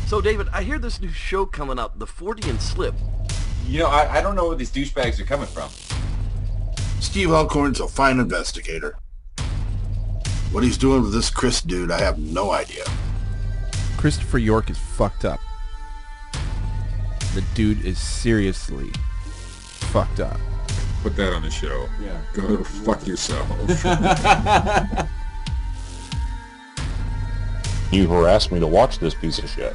So, David, I hear this new show coming up, the Fortean Slip. You know, I don't know where these douchebags are coming from. Steve Alcorn's a fine investigator. What he's doing with this Chris dude, I have no idea. Christopher York is fucked up. The dude is seriously fucked up. Put that on the show. Yeah. Go fuck yourself. You harassed me to watch this piece of shit.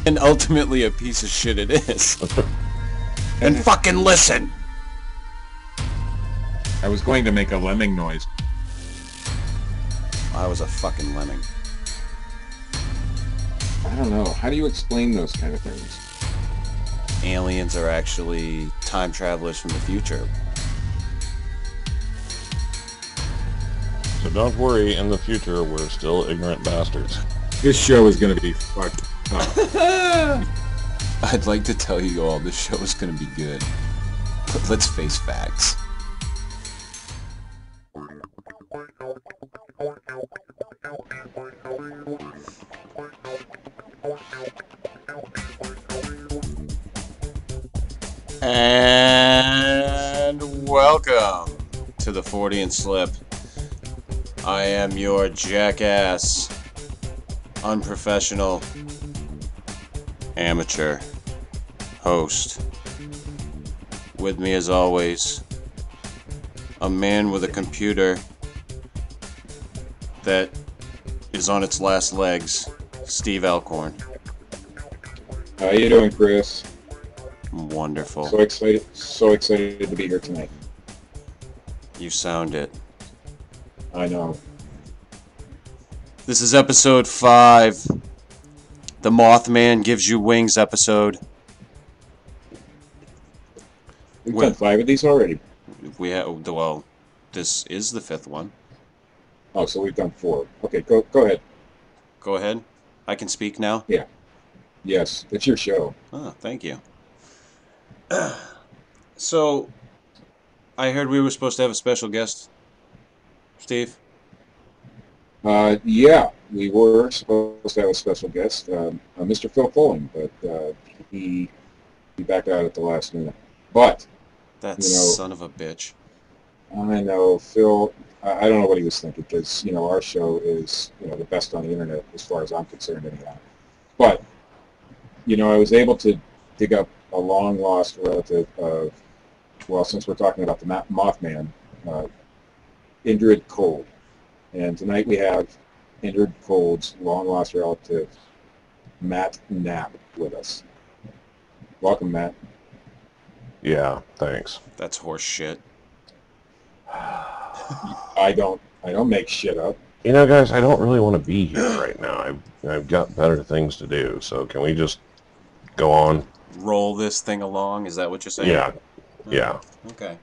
And ultimately a piece of shit it is. And fucking listen! I was going to make a lemming noise. I was a fucking lemming. I don't know. How do you explain those kind of things? Aliens are actually time travelers from the future. So don't worry, in the future, we're still ignorant bastards. This show is going to be fucked up. I'd like to tell you all this show is going to be good. But let's face facts. And welcome to the Fortean Slip. I am your jackass, unprofessional, amateur host. With me as always, a man with a computer that is on its last legs, Steve Alcorn. How you doing, Chris? Wonderful. So excited to be here tonight. You sound it. I know. This is episode 5, the Mothman Gives You Wings episode. We've done 5 of these already. We have, well, this is the 5th one. Oh, so we've done 4. Okay, go ahead. Go ahead. I can speak now? Yeah. Yes, it's your show. Oh, thank you. So, I heard we were supposed to have a special guest, Steve? Yeah, we were supposed to have a special guest, Mr. Phil Poling, but he backed out at the last minute. But, That son of a bitch. I know, Phil, I don't know what he was thinking, because, our show is, the best on the internet as far as I'm concerned anyhow. But, I was able to dig up a long-lost relative of, well, since we're talking about the Mothman, Indrid Cold. And tonight we have Indrid Cold's long-lost relative, Matt Knapp, with us. Welcome, Matt. Yeah, thanks. That's horse shit. I don't make shit up. You know, guys, I don't really want to be here right now. I've got better things to do, so can we just go on? Roll this thing along, is that what you're saying? Yeah. Okay.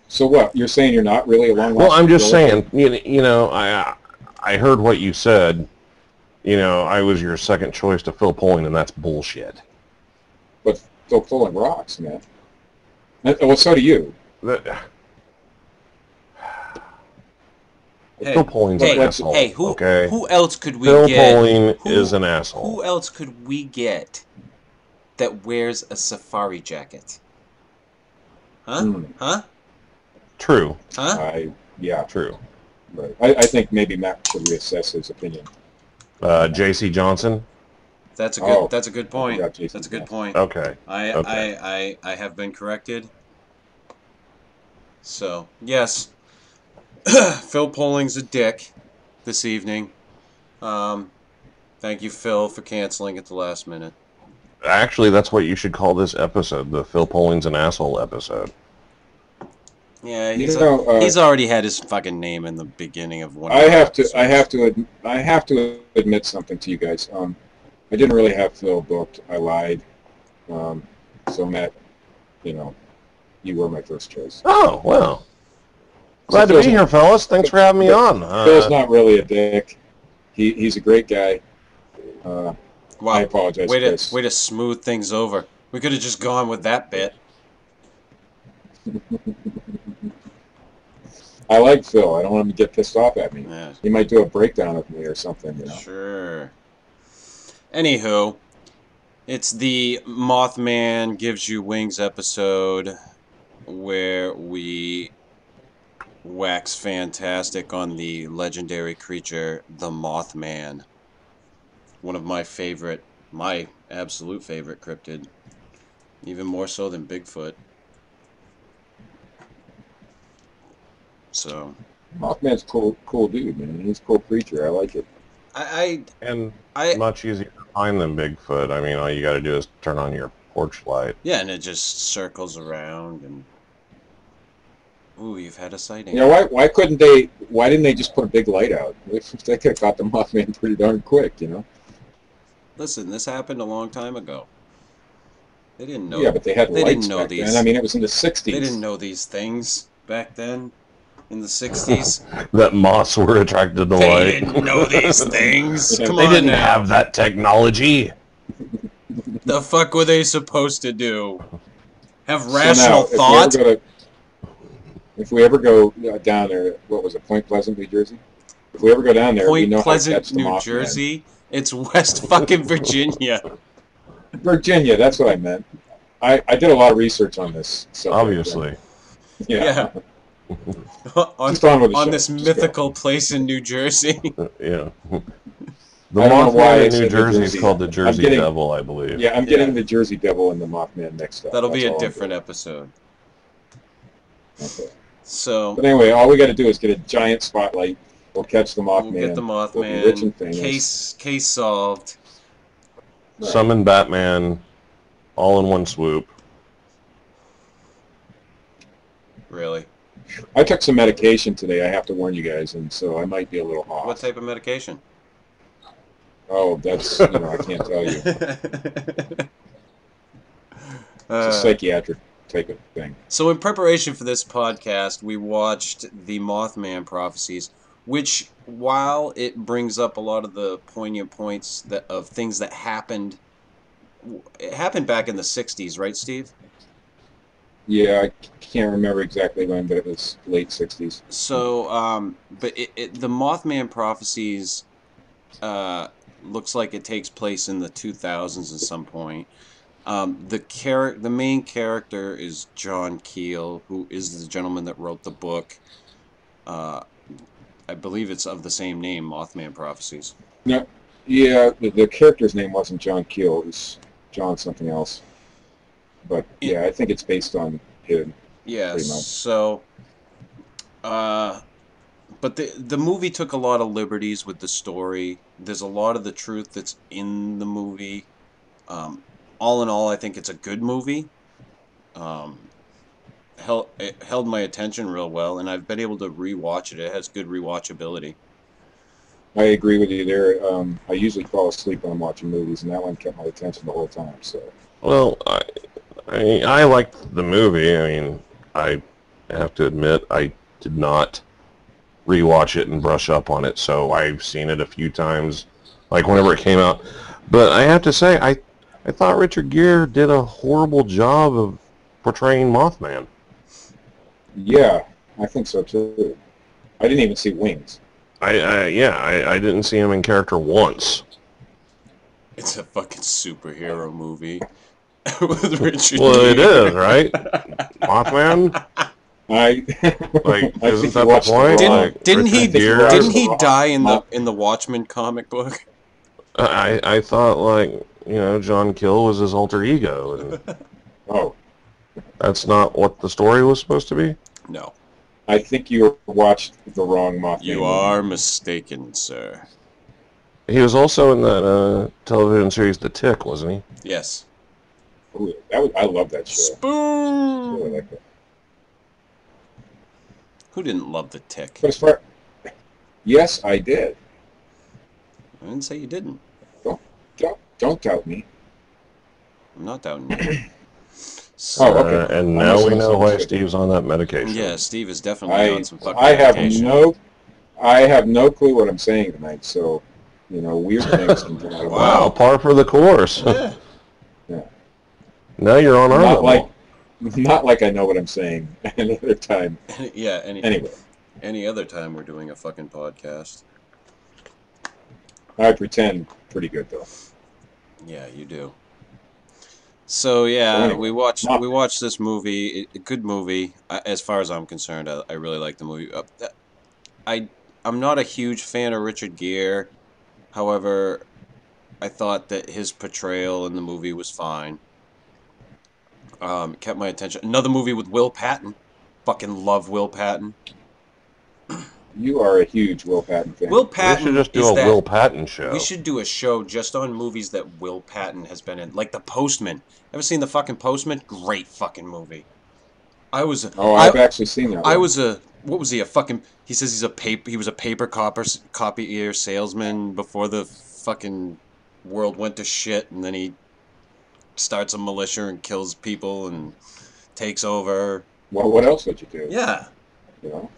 So what? You're saying you're not really a long-lost Well, I'm just relative? saying, I heard what you said. I was your second choice to Phil Poling, and that's bullshit. But Phil Poling rocks, man. Well, so do you. Phil Poling's an asshole. Hey, who else could we Phil get? Poling is an asshole. Who else could we get that wears a safari jacket? Huh? Huh? True. Huh? Yeah. True. Right. I think maybe Matt should reassess his opinion. J.C. Johnson? That's a good. That's a good point. Yeah, Jason That's a good Johnson. point. Okay. I have been corrected. So yes, Phil Poling's a dick this evening. Thank you, Phil, for canceling at the last minute. Actually, that's what you should call this episode, the Phil Poling's an asshole episode. Yeah, he's already had his fucking name in the beginning of one. I have to admit something to you guys. I didn't really have Phil booked. I lied. So Matt, you were my first choice. Oh, well. Glad to be here, fellas. Thanks for having me on. Phil's not really a dick. He's a great guy. Wow. I apologize, Chris. Way to smooth things over. We could have just gone with that bit. I like Phil. I don't want him to get pissed off at me. Yeah. He might do a breakdown of me or something, Sure. Anywho, it's the Mothman Gives You Wings episode where we wax fantastic on the legendary creature, the Mothman. One of my absolute favorite cryptid. Even more so than Bigfoot. So... Mothman's cool dude, man. He's a cool creature. I like it. And much easier to find than Bigfoot. I mean, all you got to do is turn on your porch light. Yeah, and it just circles around and... Ooh, you've had a sighting. You know, why didn't they just put a big light out? They could have caught the Mothman pretty darn quick, you know? Listen, this happened a long time ago. They didn't know. Yeah, but they had lights back then. I mean, it was in the 60s. They didn't know these things back then, in the 60s. That moths were attracted to They light. didn't know these things. Come They on didn't now. have that technology. The fuck were they supposed to do? Have rational So now, thought? If we ever go down there, what was it, Point Pleasant, New Jersey? If we ever go down there, we Point know how to Pleasant, catch the New Mothman. Jersey? It's West fucking Virginia. Virginia, that's what I meant. I did a lot of research on this. Obviously. Yeah. on Just on with the show. this Just mythical place in New Jersey. Yeah. The I don't know why Mothman I in said New New Jersey Jersey. is called the I'm Jersey getting- Devil, I believe. Yeah, I'm getting the Jersey Devil and the Mothman mixed up. That'll be That's a all I'm different doing. episode. Okay. So, But anyway, all we got to do is get a giant spotlight. We'll catch the Mothman. we'll get the We'll be rich and Mothman. famous. Case solved. Summon Batman all in one swoop. Really? I took some medication today, I have to warn you guys, and so I might be a little off. What type of medication? Oh, that's, I can't tell you. It's a psychiatric type of thing. So in preparation for this podcast, we watched the Mothman Prophecies, which, while it brings up a lot of the poignant points of things that happened, it happened back in the 60s, right, Steve? Yeah, I can't remember exactly when, but it was late 60s. So, but the Mothman Prophecies looks like it takes place in the 2000s at some point. The main character is John Keel, who is the gentleman that wrote the book. I believe it's of the same name, Mothman Prophecies. No, yeah, the character's name wasn't John Keel, it was John something else. But yeah, I think it's based on him. Yeah, pretty much. so... but the movie took a lot of liberties with the story. There's a lot of the truth that's in the movie. All in all, I think it's a good movie. It held my attention real well, and I've been able to rewatch it. It has good rewatchability. I agree with you there. I usually fall asleep when I'm watching movies, and that one kept my attention the whole time. So. Well, I liked the movie. I mean, I have to admit, I did not rewatch it and brush up on it, so I've seen it a few times, like whenever it came out. But I have to say, I thought Richard Gere did a horrible job of portraying Mothman. Yeah, I think so too. I didn't even see Wings. I didn't see him in character once. It's a fucking superhero movie with Richard Well, Gere. it is, right? Mothman? Like, I isn't think that you the watched point? the Like, Didn't he? Richard Gere- Didn't he die in the Watchmen comic book? I thought, like, John Keel was his alter ego, and Oh, that's not what the story was supposed to be? No. I think you watched the wrong Mothman. You movie. are mistaken, sir. He was also in that television series The Tick, wasn't he? Yes. Ooh, I love that show. Spoon! Really like that. Who didn't love The Tick? But as far, yes, I did. I didn't say you didn't. Don't doubt me. I'm not doubting you. Oh, okay. And I now must we have know why misunderstood. Steve's on that medication. Yeah, Steve is definitely on some fucking I have medication. I have no clue what I'm saying tonight. So, weird things can come out of Wow, my par for the course. Yeah. Yeah. Now you're on our level. Not like I know what I'm saying another time. Yeah, Anyway, any other time we're doing a fucking podcast. I pretend pretty good though. Yeah, you do. So yeah, So anyway, we watched this movie. A good movie, as far as I'm concerned. I really like the movie. I I'm not a huge fan of Richard Gere. However, I thought that his portrayal in the movie was fine. Kept my attention. Another movie with Will Patton. Fucking love Will Patton. you are a huge Will Patton fan. Will We should Patton just do is a that. Will Patton We show. should do a show just on movies that Will Patton has been in, like The Postman. Ever seen The fucking Postman? Great fucking movie. I was Oh, I've actually seen that I one. was a what was he a fucking he says he was a paper copier salesman before the fucking world went to shit, and then he starts a militia and kills people and takes over. Well, what else would you do? Yeah, You know?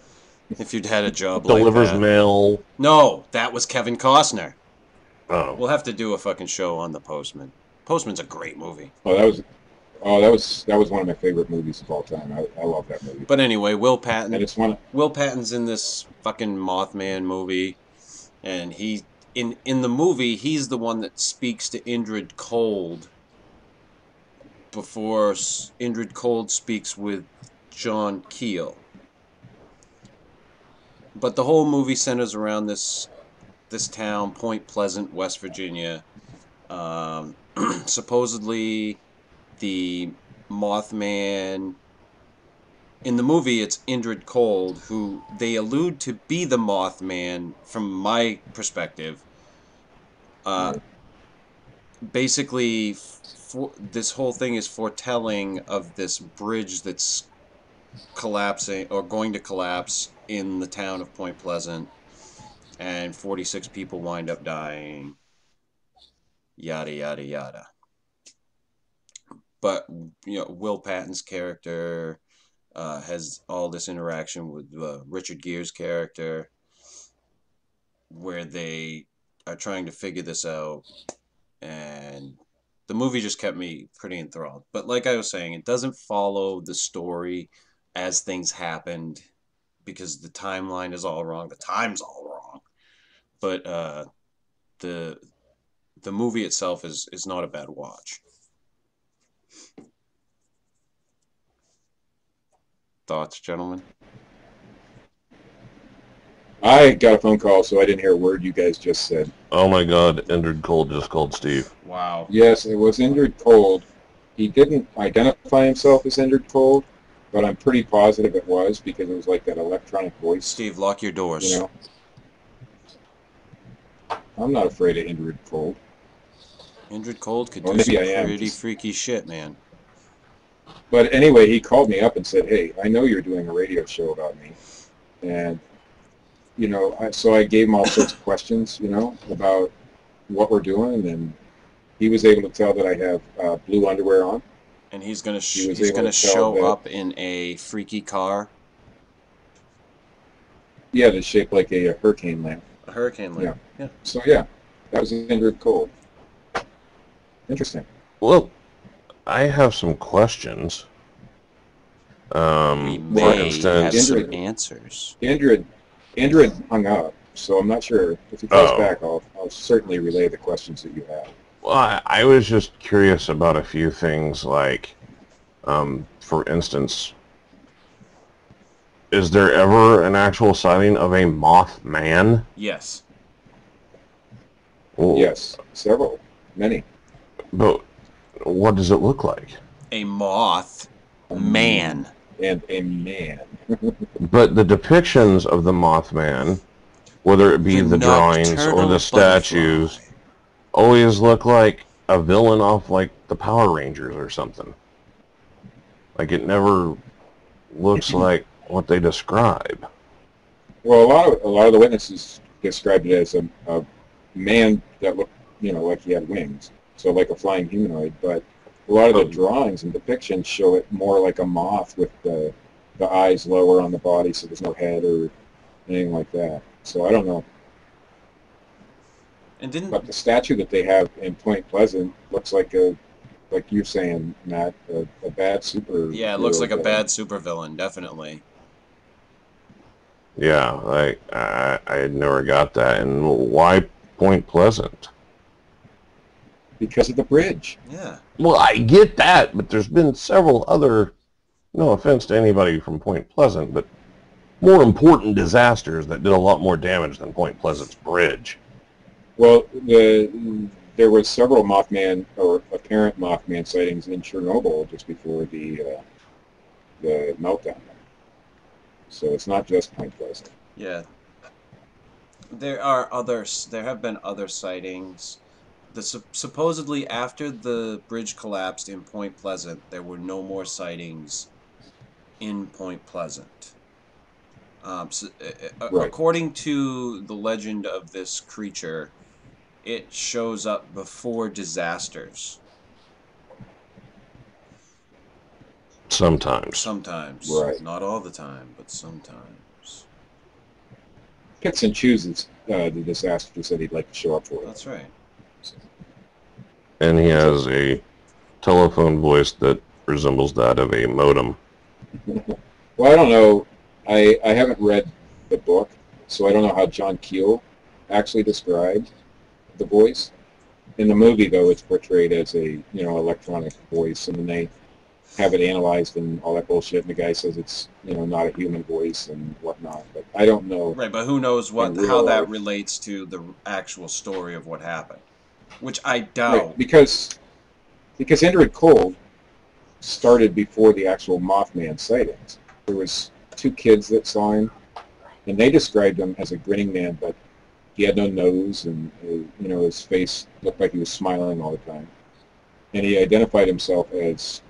if you'd had a job like Delivers that. mail. No, that was Kevin Costner. Oh, We'll have to do a fucking show on The Postman. Postman's a great movie. That was one of my favorite movies of all time. I love that movie. But anyway, Will And Patton. it's one. Will Patton's in this fucking Mothman movie, and he in the movie he's the one that speaks to Indrid Cold before Indrid Cold speaks with John Keel. But the whole movie centers around this town, Point Pleasant, West Virginia. Supposedly, the Mothman. In the movie, it's Indrid Cold, who they allude to be the Mothman from my perspective. Basically, this whole thing is foretelling of this bridge that's collapsing or going to collapse in the town of Point Pleasant, and 46 people wind up dying. Yada yada yada. But Will Patton's character has all this interaction with Richard Gere's character, where they are trying to figure this out, and the movie just kept me pretty enthralled. But like I was saying, it doesn't follow the story as things happened, because the timeline is all wrong. The time's all wrong. But the movie itself is not a bad watch. Thoughts, gentlemen? I got a phone call, so I didn't hear a word you guys just said. oh my God! Indrid Cold just called Steve. Wow. Yes, it was Indrid Cold. He didn't identify himself as Indrid Cold, but I'm pretty positive it was, because it was like that electronic voice. Steve, lock your doors. You know, I'm not afraid of Indrid Cold. Indrid Cold could Or do maybe some I am, pretty just- freaky shit, man. But anyway, he called me up and said, "Hey, I know you're doing a radio show about me," and so I gave him all sorts of questions, about what we're doing, and he was able to tell that I have blue underwear on. And he's gonna He was he's able gonna to tell show that- up in a freaky car, Yeah, that's shaped like a hurricane lamp. a hurricane lamp. Yeah. So yeah, that was Indrid Cold. Interesting. Well, I have some questions. We For may have instance, some Indrid- answers. Indrid hung up, so I'm not sure. If he calls Oh. back, I'll certainly relay the questions that you have. well, I was just curious about a few things, like, for instance, is there ever an actual sighting of a Mothman? Yes. Well, Yes, several, many. but what does it look like? A moth man. And a man. But the depictions of the Mothman, whether it be the drawings or nocturnal the statues, butterfly. always look like a villain off like the Power Rangers or something. Like it never looks like what they describe. Well, a lot of the witnesses described it as a man that looked, like he had wings, so like a flying humanoid. But a lot of the drawings and depictions show it more like a moth with the eyes lower on the body, so there's no head or anything like that. So I don't know. And didn't But the statue that they have in Point Pleasant looks like like you're saying, Matt, a bad super. yeah, it looks like a bad supervillain, definitely. Yeah, like I had never got that. And why Point Pleasant? Because of the bridge. Yeah. Well, I get that, but there's been several other, no offense to anybody from Point Pleasant, but more important disasters that did a lot more damage than Point Pleasant's bridge. Well, there was several Mothman or apparent Mothman sightings in Chernobyl just before the meltdown. So it's not just Point Pleasant. Yeah. There are others. There have been other sightings. Supposedly after the bridge collapsed in Point Pleasant, there were no more sightings in Point Pleasant. Right. According to the legend of this creature, it shows up before disasters. Sometimes. Sometimes. Right. Not all the time, but sometimes. Picks and chooses the disasters that he'd like to show up for. That's right. And he has a telephone voice that resembles that of a modem. Well, I don't know. I haven't read the book, so I don't know how John Keel actually described the voice. In the movie, though, it's portrayed as a electronic voice, and then they have it analyzed and all that bullshit, and the guy says it's not a human voice and whatnot. But I don't know. Right, but who knows how that relates to the actual story of what happened, which I doubt. Right, because Indrid Cold started before the actual Mothman sightings. There was 2 kids that saw him, and they described him as a grinning man, but he had no nose, and his face looked like he was smiling all the time. And he identified himself as,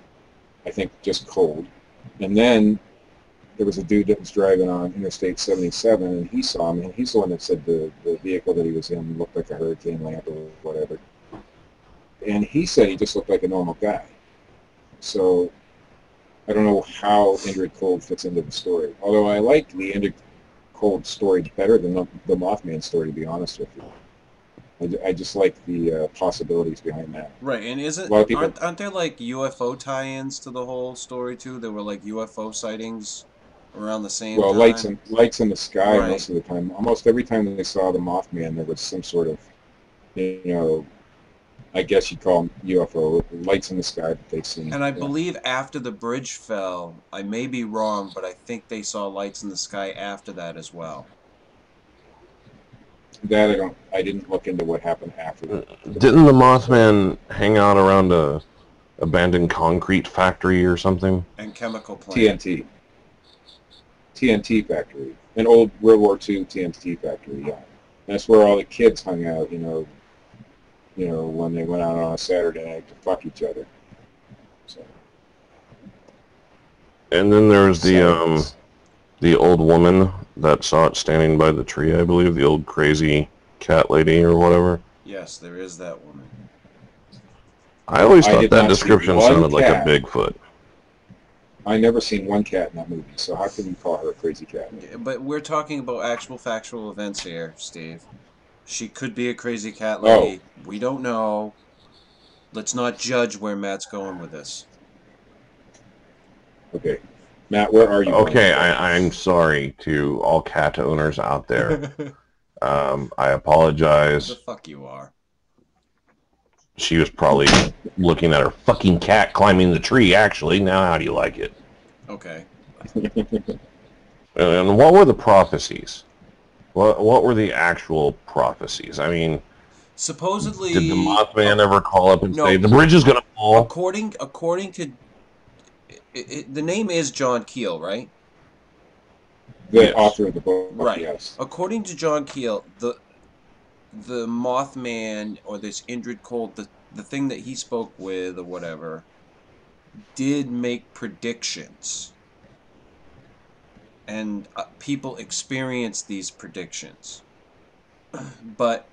I think, just cold. And then there was a dude that was driving on Interstate 77, and he saw him, and he's the one that said the vehicle that he was in looked like a hurricane lamp or whatever. And he said he just looked like a normal guy. So I don't know how Indrid Cold fits into the story. Although I like the Indrid Cold story better than the Mothman story, to be honest with you. I just like the possibilities behind that. Right, and aren't there like UFO tie-ins to the whole story too? There were like UFO sightings around the same time. Well, lights in the sky Right. most of the time. Almost every time that they saw the Mothman, there was some sort of, I guess you'd call them UFO, lights in the sky that they'd seen. And I believe after the bridge fell, I may be wrong, but I think they saw lights in the sky after that as well. That I didn't look into what happened after that. Didn't the Mothman hang out around a abandoned concrete factory or something? And chemical plant. TNT factory. An old World War II TNT factory, yeah. That's where all the kids hung out, when they went out on a Saturday night to fuck each other. So. And then there's the old woman that saw it standing by the tree, I believe, the old crazy cat lady or whatever. Yes, there is that woman. I always thought that description sounded like a Bigfoot. I never seen one cat in that movie, so how can you call her a crazy cat? Yeah, but we're talking about actual factual events here, Steve. She could be a crazy cat lady. Oh. We don't know. Let's not judge where Matt's going with this. Okay. Matt, where are you? Okay, I'm sorry to all cat owners out there. I apologize. The fuck you are. She was probably looking at her fucking cat climbing the tree, actually. Now, how do you like it? Okay. And what were the prophecies? What were the actual prophecies? I mean, supposedly, did the Mothman ever call up and say the bridge is going to fall? According to the name is John Keel, right? The author of the book, right? Yes. According to John Keel, the Mothman or this Indrid Cold, the thing that he spoke with or whatever, did make predictions. And people experienced these predictions. But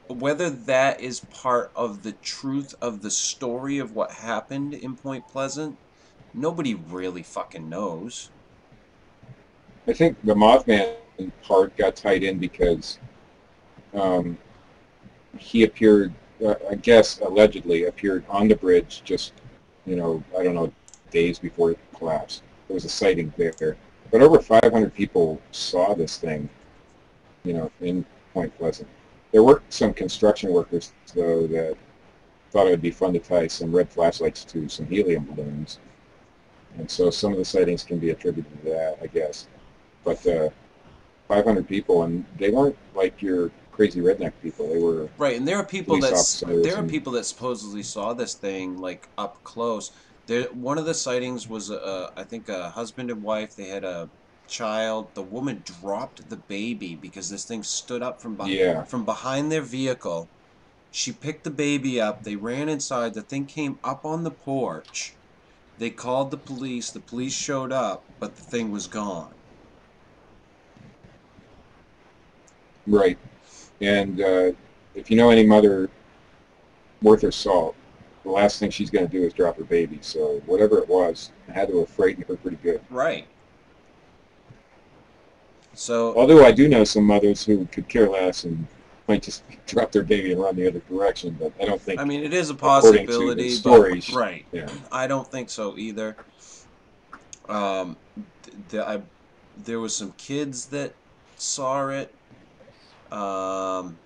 whether that is part of the truth of the story of what happened in Point Pleasant, nobody really fucking knows. I think the Mothman part got tied in because he appeared, I guess allegedly appeared on the bridge just, I don't know, days before it collapsed. There was a sighting there. But over 500 people saw this thing, in Point Pleasant. There were some construction workers, though, that thought it would be fun to tie some red flashlights to some helium balloons. And so some of the sightings can be attributed to that, I guess. But 500 people, and they weren't like your crazy redneck people. They were right, and there are people that people that supposedly saw this thing like up close. There, one of the sightings was I think a husband and wife. They had a child. The woman dropped the baby because this thing stood up from behind their vehicle. She picked the baby up. They ran inside. The thing came up on the porch. They called the police. The police showed up, but the thing was gone. Right. And if you know any mother worth her salt, the last thing she's going to do is drop her baby. So whatever it was, it had to have frightened her pretty good. Right. So, although I do know some mothers who could care less and might just drop their baby and run the other direction, but I don't think. I mean, it is a possibility, stories, but right. Yeah. I don't think so either. There was some kids that saw it, and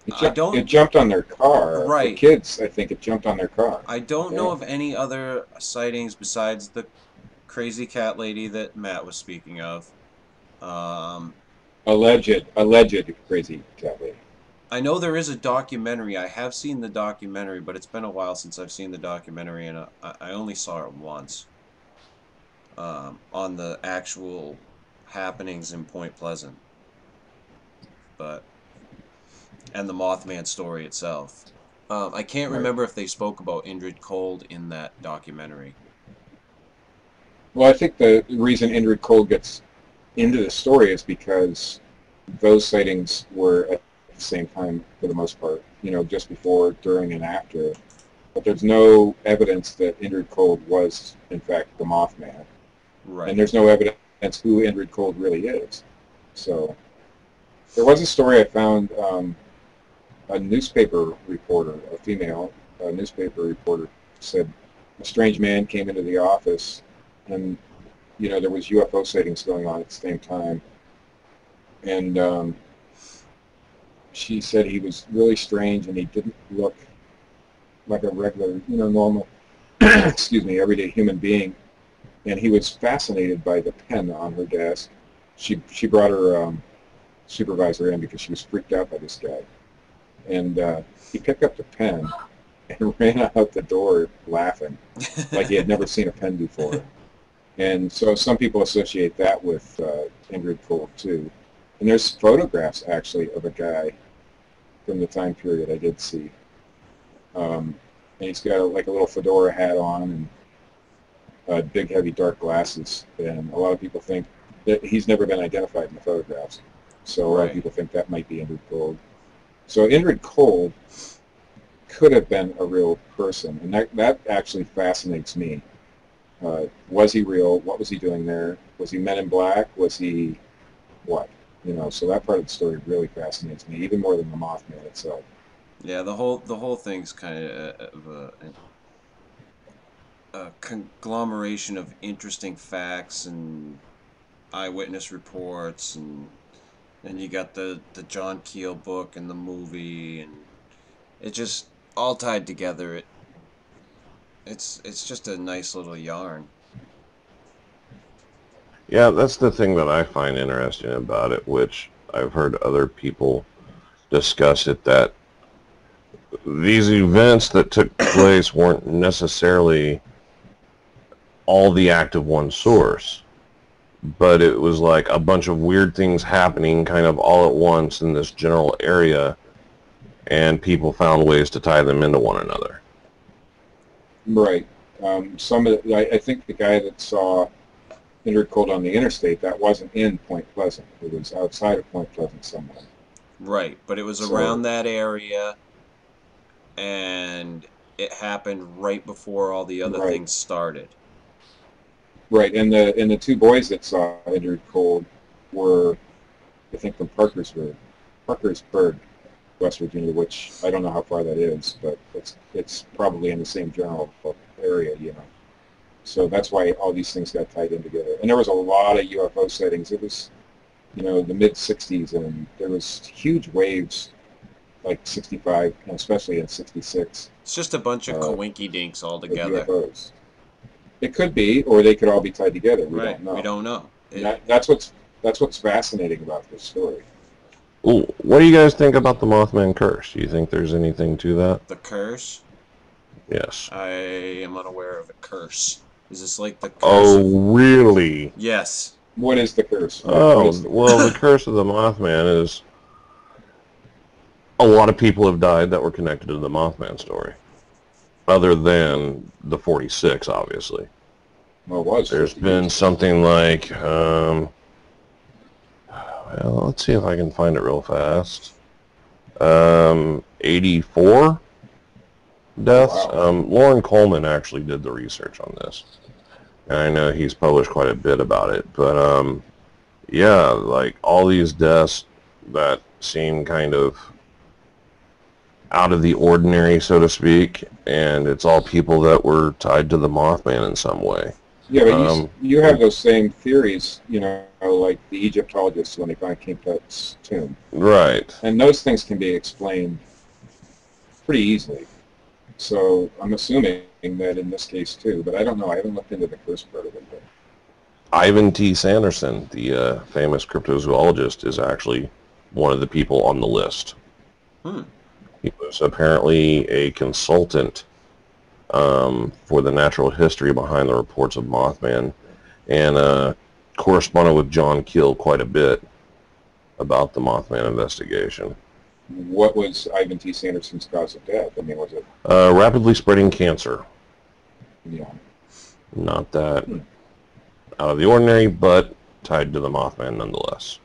it jumped on their car. Right. The kids, I think it jumped on their car. I don't know of any other sightings besides the crazy cat lady that Matt was speaking of. Alleged crazy cat lady. I know there is a documentary. I have seen the documentary, but it's been a while since I've seen the documentary, and I only saw it once. On the actual happenings in Point Pleasant. And the Mothman story itself. I can't remember if they spoke about Indrid Cold in that documentary. Well, I think the reason Indrid Cold gets into the story is because those sightings were at the same time for the most part, just before, during, and after. But there's no evidence that Indrid Cold was, in fact, the Mothman. Right. And there's no evidence who Indrid Cold really is. So there was a story I found, a newspaper reporter, a female newspaper reporter, said a strange man came into the office and, there was UFO sightings going on at the same time. And she said he was really strange and he didn't look like a regular, normal, excuse me, everyday human being. And he was fascinated by the pen on her desk. She brought her supervisor in because she was freaked out by this guy. And he picked up the pen and ran out the door laughing, like he had never seen a pen before. And so some people associate that with Indrid Cold too. And there's photographs actually of a guy from the time period I did see. And he's got like a little fedora hat on and big heavy dark glasses. And a lot of people think that he's never been identified in the photographs. So a lot of people think that might be Indrid Cold. So Indrid Cold could have been a real person, and that actually fascinates me. Was he real? What was he doing there? Was he Men in Black? Was he what? So that part of the story really fascinates me, even more than the Mothman itself. Yeah, the whole thing's kind of a conglomeration of interesting facts and eyewitness reports, and you got the John Keel book and the movie, and it just all tied together. It's just a nice little yarn. Yeah, that's the thing that I find interesting about it, which I've heard other people discuss it, that these events that took place weren't necessarily all the act of one source, but it was like a bunch of weird things happening kind of all at once in this general area, and people found ways to tie them into one another. Right. I think the guy that saw Indrid Cold on the interstate, that wasn't in Point Pleasant. It was outside of Point Pleasant somewhere. Right, but it was around that area, and it happened right before all the other things started. Right, and the two boys that saw Indrid Cold were, I think, from Parkersburg, West Virginia, which I don't know how far that is, but it's probably in the same general area, So that's why all these things got tied in together. And there was a lot of UFO sightings. It was, the mid-'60s, and there was huge waves like 65, and especially in 66. It's just a bunch of coinky dinks all With together. UFOs. It could be, or they could all be tied together. We Right. don't know. We don't know. That's what's fascinating about this story. Ooh, what do you guys think about the Mothman curse? Do you think there's anything to that? The curse? Yes. I am unaware of a curse. Is this like the curse? Oh, really? Yes. What is the curse? Oh, well, the curse of the Mothman is a lot of people have died that were connected to the Mothman story. Other than the 46, obviously. Well, it was. There's been something like, well, let's see if I can find it real fast. 84 deaths. Wow. Lauren Coleman actually did the research on this. And I know he's published quite a bit about it. But, yeah, like all these deaths that seem kind of out of the ordinary, so to speak, and it's all people that were tied to the Mothman in some way. Yeah, but you have those same theories, you know, like the Egyptologists when they find King Tut's tomb. Right. And those things can be explained pretty easily. So I'm assuming that in this case too, but I don't know. I haven't looked into the first part of it. But Ivan T. Sanderson, the famous cryptozoologist, is actually one of the people on the list. He was apparently a consultant for the natural history behind the reports of Mothman, and corresponded with John Keel quite a bit about the Mothman investigation. what was Ivan T. Sanderson's cause of death? I mean, was it? Rapidly spreading cancer. Yeah. Not that out of the ordinary, but tied to the Mothman nonetheless.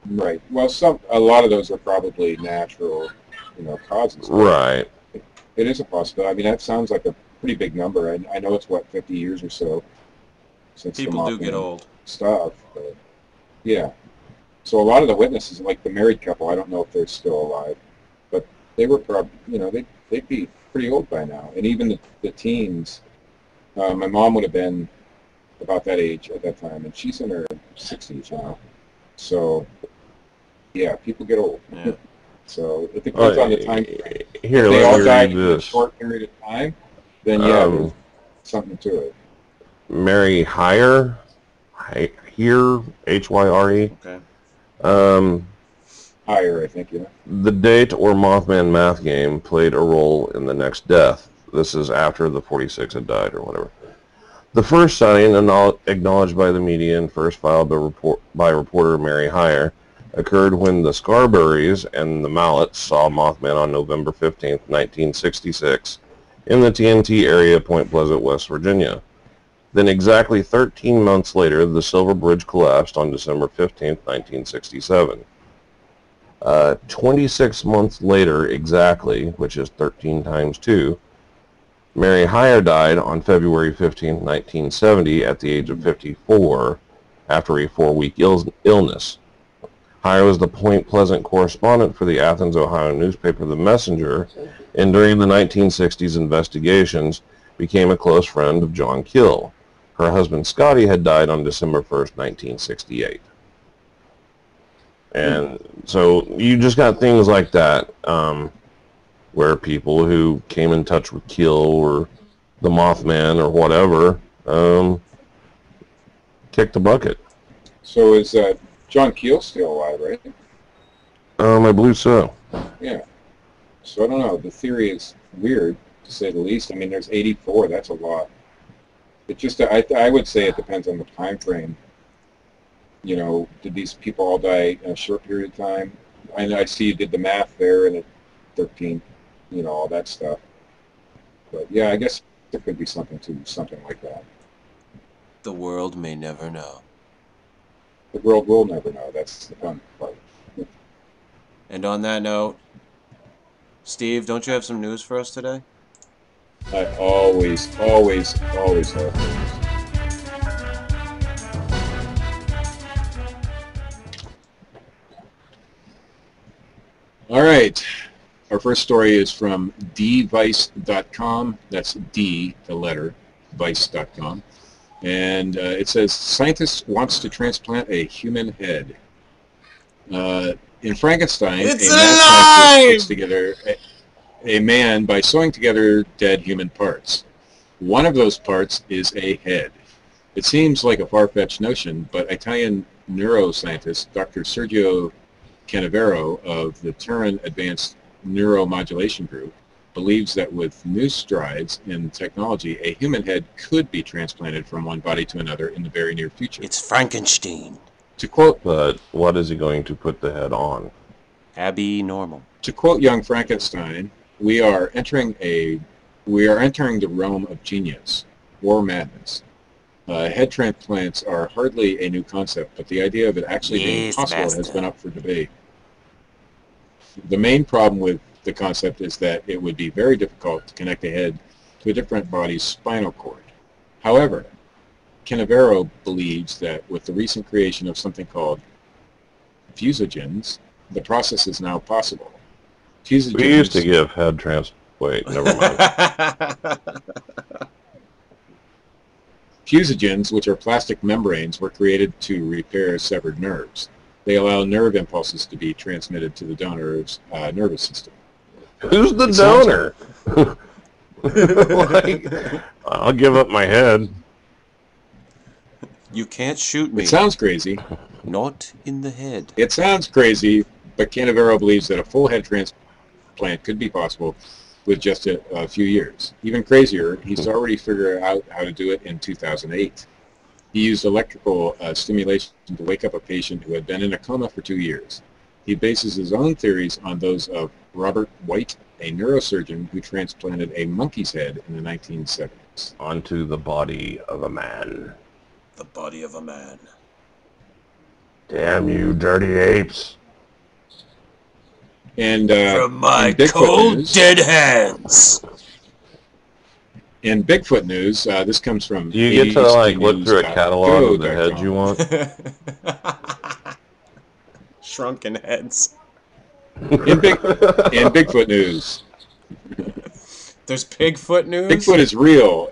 Right. Well, a lot of those are probably natural, you know, causes. Right. It is a possibility. I mean, that sounds like a pretty big number. I know it's, what, 50 years or so since People the do get old. stuff. But yeah. So a lot of the witnesses, like the married couple, I don't know if they're still alive, but they were probably, you know, they'd be pretty old by now. And even the teens, my mom would have been about that age at that time, and she's in her 60s now. So, yeah, people get old. Yeah. So it depends on the time frame. Here, If they let all me died read in a this. short period of time, then yeah, there's something to it. Mary Hyre, Hyre, Okay. Higher, I think, you know. the date or Mothman math game played a role in the next death. This is after the 46 had died or whatever. The first sighting, acknowledged by the media and first filed by reporter Mary Hyre, occurred when the Scarberries and the Mallets saw Mothman on November 15th, 1966, in the TNT area of Point Pleasant, West Virginia. Then exactly 13 months later, the Silver Bridge collapsed on December 15th, 1967. 26 months later exactly, which is 13 times 2, Mary Hyre died on February 15, 1970, at the age of 54, after a 4-week illness. Hyre was the Point Pleasant correspondent for the Athens, Ohio newspaper The Messenger, and during the 1960s investigations became a close friend of John Keel. Her husband Scotty had died on December 1st, 1968. And so you just got things like that, where people who came in touch with Keel or the Mothman or whatever kicked the bucket. So is John Keel still alive, right? I believe so. Yeah. So I don't know. The theory is weird, to say the least. I mean, there's 84. That's a lot. It just, I would say it depends on the time frame. You know, did these people all die in a short period of time? I see you did the math there, and at 13, you know, all that stuff. But yeah, I guess there could be something like that. The world may never know. The world will never know. That's the fun part. And on that note, Steve, don't you have some news for us today? I always have news. All right. Our first story is from dvice.com. That's D, the letter, vice.com. And it says, scientist wants to transplant a human head. In Frankenstein, It's a mad alive! scientist puts together a man by sewing together dead human parts. One of those parts is a head. It seems like a far-fetched notion, but Italian neuroscientist Dr. Sergio Canavero of the Turin Advanced Neuromodulation Group believes that with new strides in technology, a human head could be transplanted from one body to another in the very near future. It's Frankenstein. To quote, But what is he going to put the head on? Abby normal. to quote young Frankenstein, we are entering the realm of genius or madness. Head transplants are hardly a new concept, but the idea of it actually being Yes, possible master. has been up for debate. The main problem with the concept is that it would be very difficult to connect a head to a different body's spinal cord. However, Canavero believes that with the recent creation of something called fusogens, the process is now possible. Fusogens, We used to give head Wait, never mind. Fusogens, which are plastic membranes, were created to repair severed nerves. They allow nerve impulses to be transmitted to the donor's nervous system. Who's the It sounds donor? Like, I'll give up my head. You can't shoot me. It sounds crazy. Not in the head. It sounds crazy, but Canavero believes that a full head transplant could be possible with just a few years. Even crazier, he's already figured out how to do it in 2008. He used electrical stimulation to wake up a patient who had been in a coma for 2 years. He bases his own theories on those of Robert White, a neurosurgeon who transplanted a monkey's head in the 1970s. Onto the body of a man. The body of a man. Damn you, dirty apes. And From my in Bigfoot cold, news- dead hands. In Bigfoot news, this comes from Do you get to like look through a catalog of the abcnews.go.com. heads you want? Shrunken heads. In Bigfoot news, There's Bigfoot news? Bigfoot is real.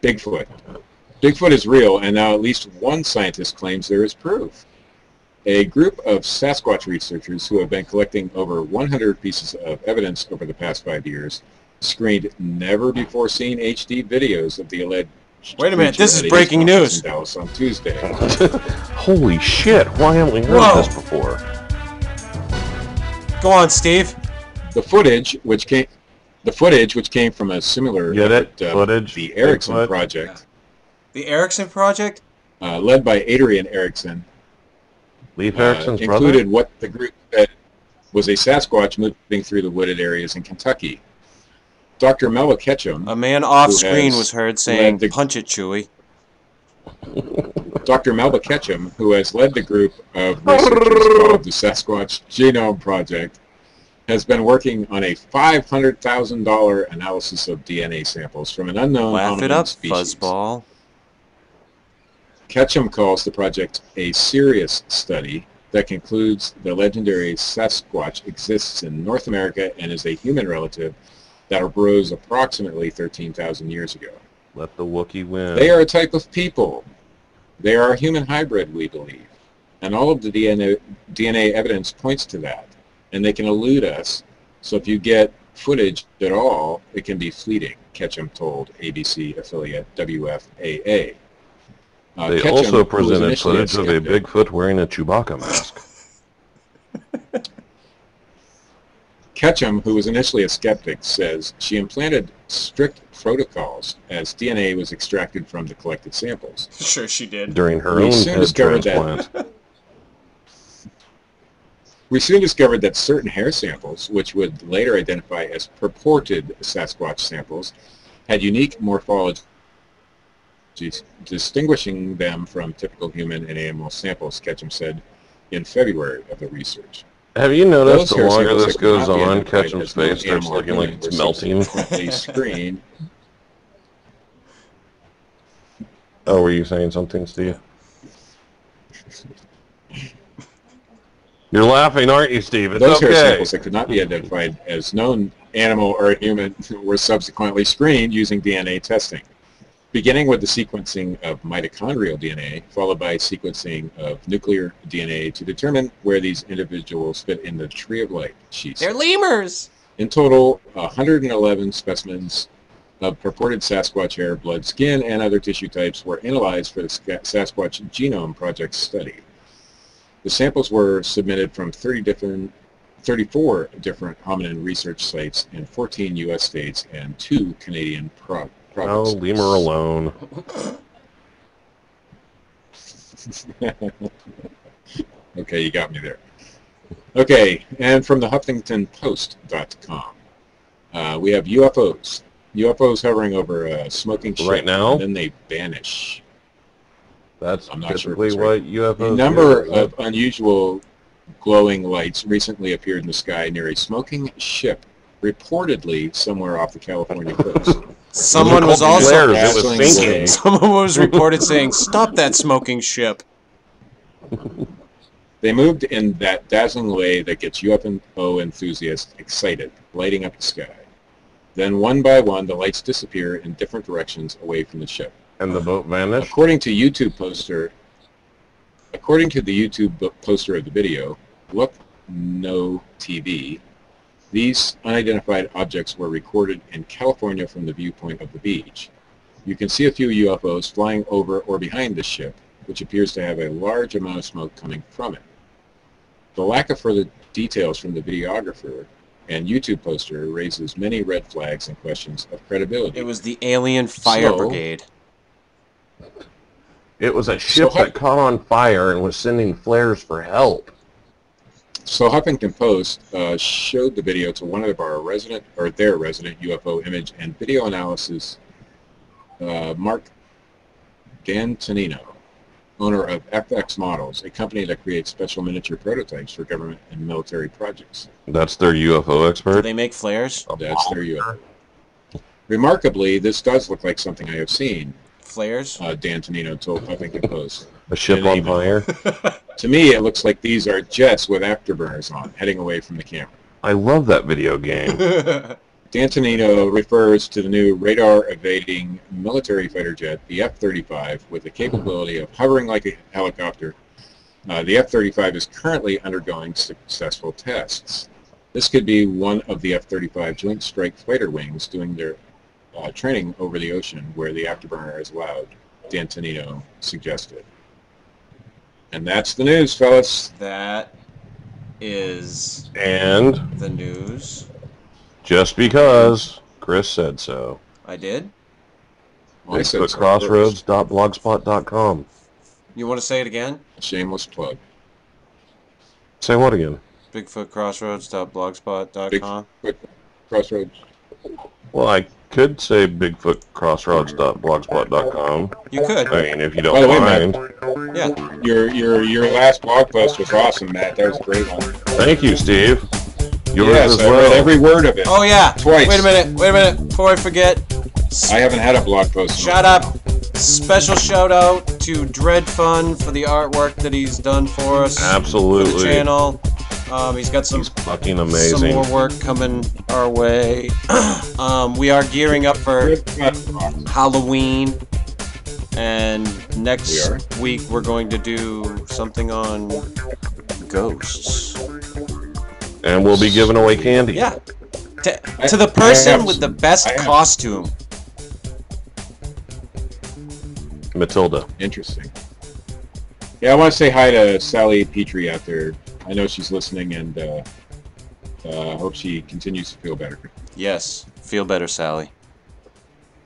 Bigfoot is real, and now at least one scientist claims there is proof. A group of Sasquatch researchers who have been collecting over 100 pieces of evidence over the past 5 years screened never-before-seen HD videos of the alleged Wait a minute, creature this is at a breaking East office news. in Dallas on Tuesday. Holy shit, why haven't we heard Whoa. this before? Go on, Steve. The footage, which came from a similar Get it? effort, Footage? the Erickson Bigfoot? project, The Erickson Project? led by Adrian Erickson, Leif Erickson's included what the group said was a Sasquatch moving through the wooded areas in Kentucky. Dr. Melba Ketchum, A man off Who screen has was heard saying, led the- punch it, Chewie. Dr. Melba Ketchum, who has led the group of researchers called the Sasquatch Genome Project, has been working on a $500,000 analysis of DNA samples from an unknown Laugh it hominid up, species. fuzzball. Ketchum calls the project a serious study that concludes the legendary Sasquatch exists in North America and is a human relative that arose approximately 13,000 years ago. Let the Wookiee win. They are a type of people. They are a human hybrid, we believe. And all of the DNA evidence points to that. And they can elude us. So if you get footage at all, it can be fleeting, Ketchum told ABC affiliate WFAA. They Ketchum, also who was presented initially footage of a skeptic- Bigfoot wearing a Chewbacca mask. Ketchum, who was initially a skeptic, says she implanted strict protocols as DNA was extracted from the collected samples. Sure she did. During her We own soon head discovered that- transplant. We soon discovered that certain hair samples, which would later identify as purported Sasquatch samples, had unique morphology, distinguishing them from typical human and animal samples, Ketchum said in February of the research. Have you noticed Those the hair longer samples this that could goes not be on, identified Ketchum's as face starts non-animal looking like human it's were melting? subsequently screened. Oh, were you saying something, Steve? You're laughing, aren't you, Steve? It's Those hair okay. samples that could not be identified as known animal or human were subsequently screened using DNA testing. beginning with the sequencing of mitochondrial DNA, followed by sequencing of nuclear DNA to determine where these individuals fit in the tree of life, she said. They're lemurs! In total, 111 specimens of purported Sasquatch hair, blood, skin, and other tissue types were analyzed for the Sasquatch Genome Project study. The samples were submitted from 34 different hominin research sites in 14 U.S. states and 2 Canadian provinces. Oh, leave her alone. Okay, you got me there. Okay, and from the HuffingtonPost.com, we have UFOs. UFOs hovering over a smoking ship. Right now? And then they vanish. That's I'm not sure if typically it's what right. UFOs A number do. of unusual glowing lights recently appeared in the sky near a smoking ship, reportedly somewhere off the California coast. Someone was also... Flares, it was dazzling sinking. way. Someone was reported saying, "Stop that smoking ship." They moved in that dazzling way that gets UFO enthusiasts excited, lighting up the sky. Then one by one, the lights disappear in different directions away from the ship. And the boat vanished? According to the YouTube poster of the video, Look No TV, these unidentified objects were recorded in California from the viewpoint of the beach. You can see a few UFOs flying over or behind the ship, which appears to have a large amount of smoke coming from it. The lack of further details from the videographer and YouTube poster raises many red flags and questions of credibility. It was the alien fire So- brigade. It was a ship that caught on fire and was sending flares for help. So Huffington Post showed the video to one of their resident UFO image and video analysis, Mark D'Antonino, owner of FX Models, a company that creates special miniature prototypes for government and military projects. That's their UFO Do expert? they make flares? That's their UFO. Remarkably, this does look like something I have seen, Flares? D'Antonino told Huffington Post. A ship on fire? To me, it looks like these are jets with afterburners on, heading away from the camera. I love that video game. D'Antonino refers to the new radar-evading military fighter jet, the F-35, with the capability of hovering like a helicopter. The F-35 is currently undergoing successful tests. This could be one of the F-35 Joint Strike Fighter wings doing their training over the ocean where the afterburner is allowed, D'Antonino suggested. And that's the news, fellas. That is And the news. just because Chris said so. I did? I said so first. Bigfootcrossroads.blogspot.com. You want to say it again? Shameless plug. Say what again? Bigfootcrossroads.blogspot.com. Bigfoot Crossroads. Well, I could say bigfootcrossroads.blogspot.com. You could. I mean, if you By don't the way, mind. Yeah. Your last blog post was awesome, Matt. That was a great one. Thank you, Steve. Yours Yes, as I well. read every word of it. Oh, yeah. Twice. Wait a minute. Before I forget. I haven't had a blog post. Shut up. Special shout out to Dread Fun for the artwork that he's done for us. Absolutely. For the channel. He's got some Fucking amazing. more work coming our way. We are gearing up for Halloween, and next week we're going to do something on ghosts. And we'll be giving away candy. Yeah, to the person with the best costume. Matilda. Interesting. Yeah, I want to say hi to Sally Petrie out there. I know she's listening, and hope she continues to feel better. Yes, feel better, Sally.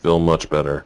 Feel much better.